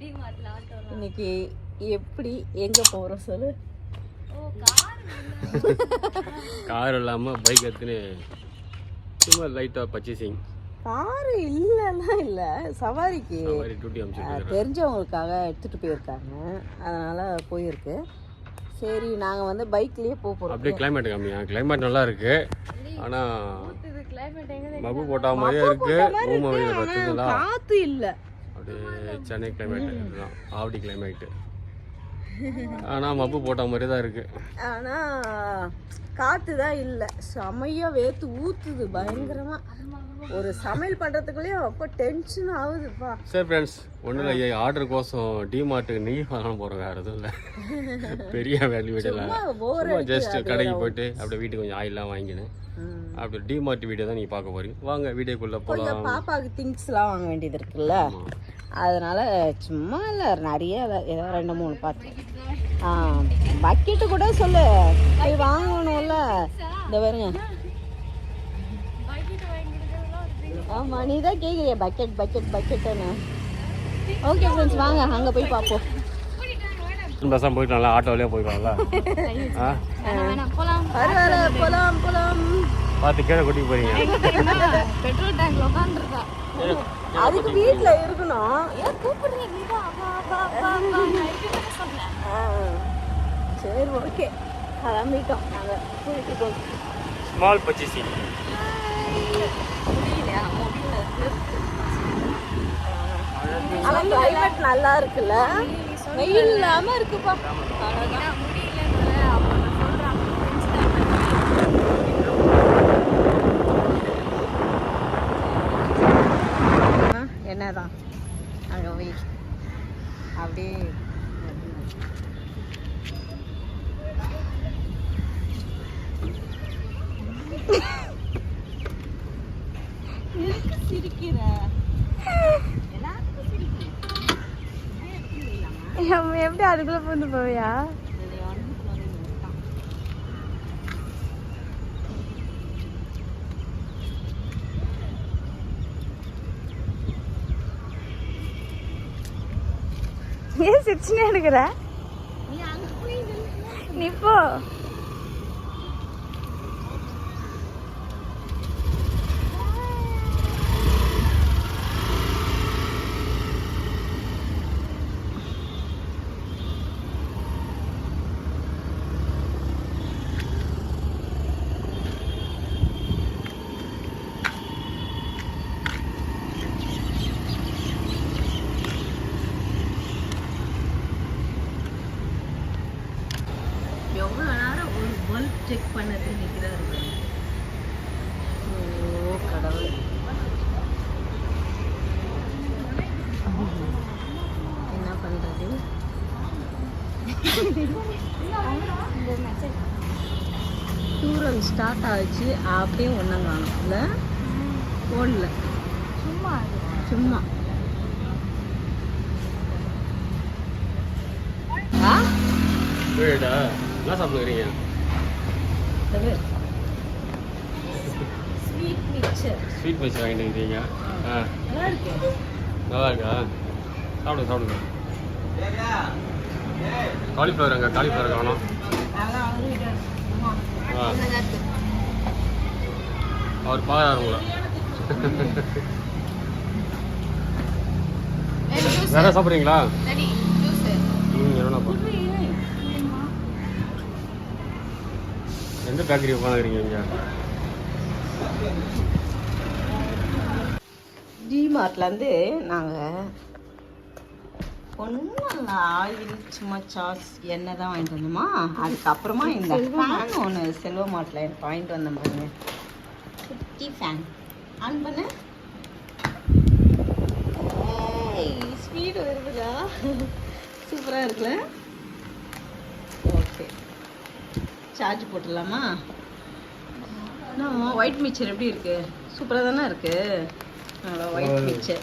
இன்னைக்கு எப்படி எங்க போறோம் சொல்லு. கார் இல்லாம பைக் எடுத்துன்னு சும்மா லைட்டா பர்ச்சேசிங். காரு இல்லைன்னா இல்ல, சவாரிக்கு டியூட்டி அமைச்சிருக்காங்க, தெரிஞ்சவங்களுக்காக எடுத்துட்டு போயிருக்காங்க, அதனால போயிருக்கு. சரி நாங்க வந்து பைக்லயே போறோம். அப்படியே கிளைமேட் கம்மியா, கிளைமேட் நல்லா இருக்கு. ஆனா மப்பு போட்டா மாதிரியே இருக்கு. காத்து இல்ல, அப்படியே சென்னை கிளைமேட் இதுதான், ஆவடி கிளைமேட். ஆனா மப்பு போட்ட மாதிரி தான் இருக்கு. ஆனா காத்து தான் இல்ல, செமையா வேர்த்து ஊத்துது பயங்கரமா. ஒரு சமையல் பண்றதுக்குள்ளே அப்போ டென்ஷன் ஆகுதுப்பா. சரி ஃப்ரெண்ட்ஸ், ஒன்றும் இல்லை, ஆர்டர் கோசம் டிமார்ட்டுக்கு நெய் வாங்க போகிறோம், வேறு எதுவும் இல்லை. பெரிய வேல்யூ வீடெல்லாம் ஜஸ்ட் கடைக்கு போயிட்டு அப்படியே வீட்டுக்கு கொஞ்சம் ஆயிலெலாம் வாங்கினேன். அப்படி டிமார்ட் வீடியோ தான் நீங்கள் பார்க்க போகிறீங்க. வாங்க வீடியோக்குள்ளே போகலாம். பாப்பாவுக்கு திங்ஸ்லாம் வாங்க வேண்டியது இருக்குல்ல, அதனால சும்மா இல்லை, நிறைய ஏதோ 2-3 பார்த்தேன். பக்கெட்டு கூட சொல்லு, போய் வாங்கணும்ல. இந்த பாருங்க, ஆமாம் நீ தான் கேட்குறிய பக்கெட் பக்கெட் பக்கெட்டுன்னு. ஓகே ஃப்ரெண்ட்ஸ், வாங்க அங்கே போய் பார்ப்போம். பஸ்ஸாக போயிட்டு நல்லா ஆட்டோவிலே போய்க்கலாம்ல. போலாம் போலாம். பார்த்து கீழே கூட்டி போறீங்க. பெட்ரோல் டேங்க்ல உட்காந்துருக்கா, அதுக்கு வீட்டில் இருக்கணும். சரி ஓகே, கிளம்பிட்டோம் நாங்கள். போயிட்டு ஸ்மால் பர்ச்சேசிங். ஆனால் கிளைமேட் நல்லா இருக்குல்ல, வெயில் இல்லாமல் இருக்குப்பா. என்னதான் அங்கே வெயில் அப்படியே சிரிக்கிற எப்படி அதுக்குள்ள பூந்து போவியா? ஏன் சிரிச்சுனே எடுக்கிற? நீ போ. எவ்வளோ நேரம் ஒரு பல்ப் செக் பண்ணது நிற்கிறாரு. ஓ கடவுள், என்ன பண்ணுறது? டூரல் ஸ்டார்ட் ஆச்சு, அப்படியே ஒன்றும் காணும்ல ஃபோனில். சும்மா சும்மா என்ன சாப்பிடுறீங்க? Sweet mixer. ஸ்வீட் மிக்சர் வாங்கிட்டு இருக்கீங்க? நல்லா இருக்கு. நல்லா இருக்கா? சாப்பிடுங்க சாப்பிடுங்க. காலிஃப்ளவர் அங்கே, காலிஃப்ளவர் காணும். அவர் பார்க்குறாரு உங்களை. வேற சாப்பிட்றீங்களா? என்னப்பா, எந்த பேக்கரி உட்காந்துக்கிறீங்க இங்கே? டிமார்ட்லேருந்து நாங்கள் ஒன்றும் ஆயில் சும்மா சாஸ் எண்ணெய் தான் வாங்கிட்டு வந்தோமா. அதுக்கப்புறமா இந்த ஃபேன் ஒன்று செல்வ மார்ட்டில் எனக்கு வாங்கிட்டு வந்தோம் பாருங்க, குட்டி ஃபேன். ஆன் பண்ண ஸ்பீடு வருதுடா, சூப்பராக இருக்குல்ல. ஓகே, சார்ஜ் போட்டுடலாமா? ஒயிட் மிக்சர் எப்படி இருக்கு? சூப்பராக தானே இருக்கு. ஒயிட் மிக்சர்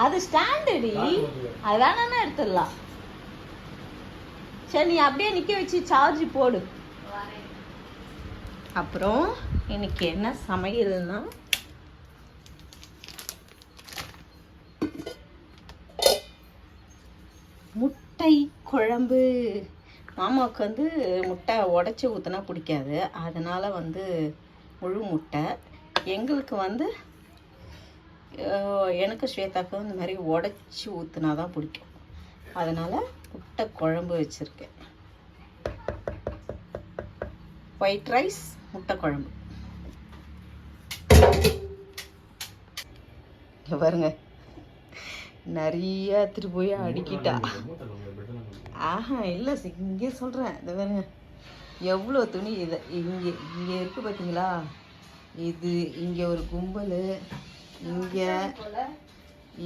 அது ஸ்டாண்டர்டி, அது வேணான்னா எடுத்துடலாம். சரி நீ அப்படியே நிற்க வச்சு சார்ஜ் போடு. அப்புறம் இன்னைக்கு என்ன சமையல்னா முட்டை குழம்பு. மாமாவுக்கு வந்து முட்டை உடச்சி ஊற்றினா பிடிக்காது, அதனால் வந்து முழு முட்டை. எங்களுக்கு வந்து எனக்கு ஸ்வேதாக்கும் இந்த மாதிரி உடச்சி ஊற்றினா தான் பிடிக்கும். அதனால் முட்டை குழம்பு வச்சுருக்கேன். ஒயிட் ரைஸ், முட்டை குழம்பு. பாருங்க, நிறைய எடுத்துட்டு போய் அடுக்கிட்டா. ஆஹா இல்லை, இங்கே சொல்கிறேன். இதை பாருங்க, எவ்வளோ துணி. இதை இங்கே இங்கே இருக்குது பார்த்தீங்களா? இது இங்கே ஒரு கும்பல், இங்கே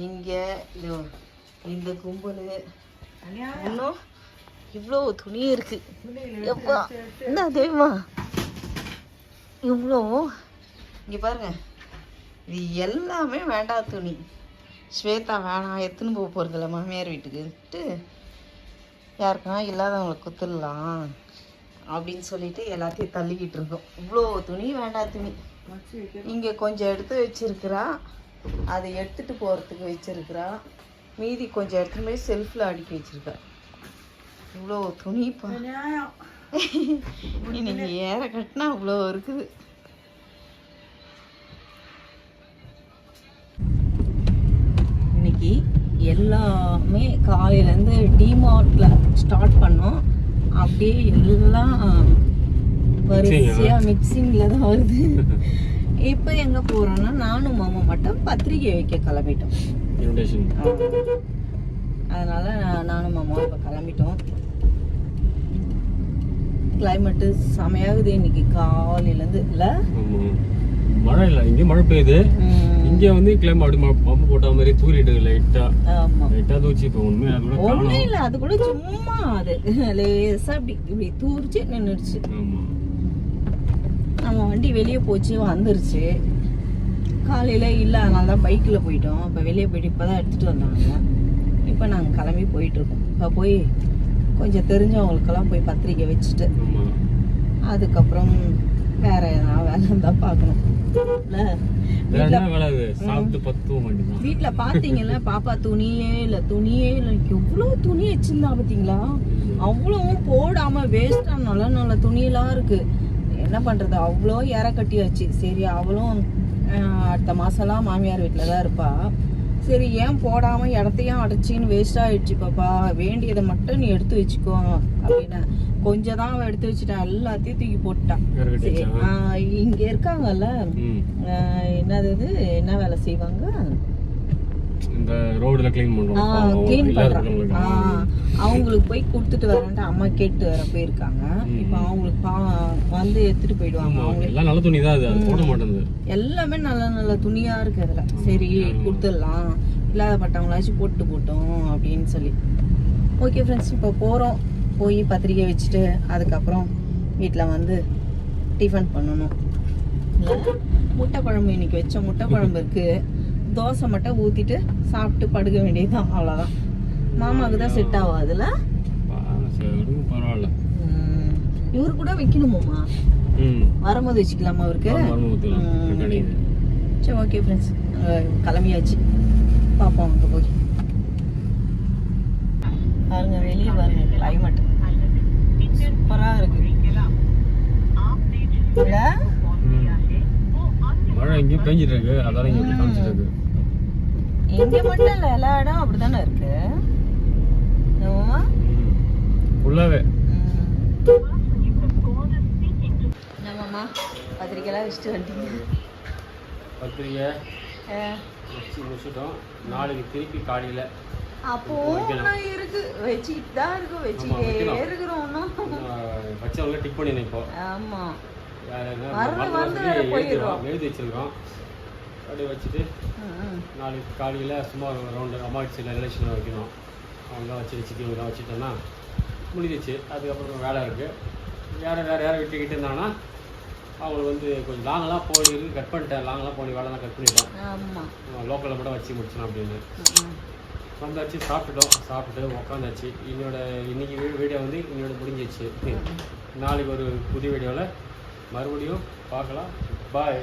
இங்கே இது இந்த கும்பல், இன்னும் இவ்வளோ துணி இருக்குது. எப்பா என்ன தெரியுமா? இவ்வளோ இங்கே பாருங்க, இது எல்லாமே வேண்டாம் துணி. ஸ்வேதா வேணாம், எடுத்துன்னு போக போகிறதில்ல மாமியார் வீட்டுக்குன்ட்டு, யாருக்குன்னா இல்லாதவங்களுக்கு குத்துடலாம் அப்படின்னு சொல்லிட்டு எல்லாத்தையும் தள்ளிக்கிட்டு இருக்கோம். இவ்வளோ துணி வேண்டாம் துணி. இங்கே கொஞ்சம் எடுத்து வச்சிருக்கிறா, அதை எடுத்துகிட்டு போகிறதுக்கு வச்சிருக்கிறா. மீதி கொஞ்சம் எடுத்துன்னு போய் செல்ஃபில் அடுக்கி வச்சிருக்கா. இவ்வளோ துணி இன்னைக்கு ஏற கட்டினா அவ்வளோ இருக்குது. இன்னைக்கு எல்லாமே காலையிலேருந்து டிமார்ட்டில் ஸ்டார்ட் பண்ணோம். அப்படியே எல்லாம் வரிசையாக மிக்சிங்கில் தான் வருது. இப்போ எங்கே போகிறோன்னா நானும் மாமா மட்டும் பத்திரிக்கை வைக்க கிளம்பிட்டோம். அதனால் நானும் மாமா இப்போ கிளம்பிட்டோம். கிளைமேட்டு செமையாகுது இன்னைக்கு காலையிலேருந்து. இல்லை மழை இல்லை, இங்கே மழை பெய்யுது. இங்கே வந்து கிளைமேட் அப்படி பம்பு போட்ட மாதிரி தூரிட்டு லைட்டாக தூச்சி. இப்போ ஒன்றும் இல்லை, அது கூட சும்மா அது லேசாக அப்படி இப்படி தூரிச்சு நின்றுடுச்சு. நம்ம வண்டி வெளியே போச்சு, வந்துருச்சு. காலையில் இல்லை, அதனால தான் பைக்கில் போயிட்டோம். இப்போ வெளியே போயிட்டு இப்போ தான் எடுத்துகிட்டு வந்தாங்க. இப்போ நாங்கள் கிளம்பி போயிட்டுருக்கோம். இப்போ போய் கொஞ்சம் தெரிஞ்சவங்களுக்கெல்லாம் போய் பத்திரிக்கை வச்சுட்டு அதுக்கப்புறம் வேற எதனா வேலை இருந்தால் பார்க்கணும். வீட்டுல பாத்தீங்கல்ல, பாப்பா துணியே இல்ல எவ்வளவு துணி வச்சிருந்தா பாத்தீங்களா? அவ்வளவும் போடாம வேஸ்டா நல்ல நல்ல துணியெல்லாம் இருக்கு. என்ன பண்றது, அவ்வளோ இற கட்டியாச்சு. சரி, அவளும் அடுத்த மாசம்லாம் மாமியார் வீட்டுல தான் இருப்பா. சரி, ஏன் போடாம இடத்தையும் அடைச்சின்னு வேஸ்ட் ஆயிடுச்சு பாப்பா, வேண்டியதை மட்டும் நீ எடுத்து வச்சுக்கோ அப்படின்னு. கொஞ்சம் தான் அவன் எடுத்து வச்சுட்டான், எல்லாத்தையும் தூக்கி போட்டான். இங்க இருக்காங்கல்ல, என்னது என்ன வேலை செய்வாங்க, இந்த ரோட்ல க்ளீன் பண்றாங்க. அவங்களுக்கு போய் கொடுத்துட்டு வரேன்ட்டு அம்மா கேட்டு வர போயிருக்காங்க. இப்போ அவங்களுக்கு வந்து எடுத்துட்டு போயிடுவாங்க. அவங்க எல்லாம் நல்ல துணி தான், அது போட மாட்டேங்குது. எல்லாமே நல்ல நல்ல துணியா இருக்கு அதுல. சரி, கொடுத்துடலாம், இல்லாதப்பட்டவங்களாச்சும் போட்டோம் அப்படின்னு சொல்லி. ஓகே ஃப்ரெண்ட்ஸ், இப்போ போறோம். போய் பத்திரிக்கை வச்சுட்டு அதுக்கப்புறம் வீட்டில் வந்து டிஃபன் பண்ணணும். முட்டை குழம்பு இன்னைக்கு வச்ச முட்டை குழம்பு இருக்கு. தோசை மட்டும் ஊற்றிட்டு சாப்பிட்டு படுக்க வேண்டியதுதான், அவ்வளோதான். மாமாவுக்கு தான் செட் ஆகும் அதில். பரவாயில்ல, இவரு கூட வைக்கணுமாம்மா? வரும்போது வச்சுக்கலாமா அவருக்கு? சரி, ஓகே ஃப்ரெண்ட்ஸ், கிளம்பியாச்சு. பார்ப்போம் அங்கே போய். பாருங்க, வெளியே பாருங்க, கிளைமேட் சூப்பராக இருக்கு. மழை இங்கே பெஞ்சிட்டு இருக்கு, அதால இங்கே காமிச்சிட்டு இருக்கு. இங்க மட்டும் இல்ல, எல்லா இடம் அப்படிதானே இருக்கு. ஃபுல்லாவே நம்மம்மா பத்திரிக்கைலாம் வச்சுட்டு வந்துட்டீங்க. பத்திரிக்கை வச்சு முடிச்சிட்டோம். நாளைக்கு திருப்பி காலையில் அப்போ இருக்கு, வச்சுக்கிட்டு தான் இருக்கும், வச்சுக்கிட்டே இருக்கிறோம். ஒன்றும் வச்சவங்க டிக் பண்ணி நினைப்போம். ஆமாம், எழுதி வச்சிருக்கோம். அப்படியே வச்சுட்டு நாளைக்கு காலையில் சும்மா ரவுண்டு அம்மா சைடில் ரிலேஷன் வைக்கணும். அவங்களாம் வச்சு இவங்களாம் வச்சுட்டோன்னா முடிஞ்சிச்சு. அதுக்கப்புறம் வேலை இருக்குது. வேறு விட்டுக்கிட்டு இருந்தாங்கன்னா அவங்களுக்கு வந்து கொஞ்சம் லாங்கெல்லாம் போய் கட் பண்ணிட்டேன். லாங்கெல்லாம் போய் வேலைலாம் கட் பண்ணிட்டோம். லோக்கலில் மட்டும் வச்சு முடிச்சிடும் அப்படின்னு வந்தாச்சு. சாப்பிட்டுட்டு உட்காந்தாச்சு. இன்னைக்கு வீடியோ வந்து இன்னோட முடிஞ்சிச்சு. நாளைக்கு ஒரு புதிய வீடியோவில் மறுபடியும் பார்க்கலாம். பாய்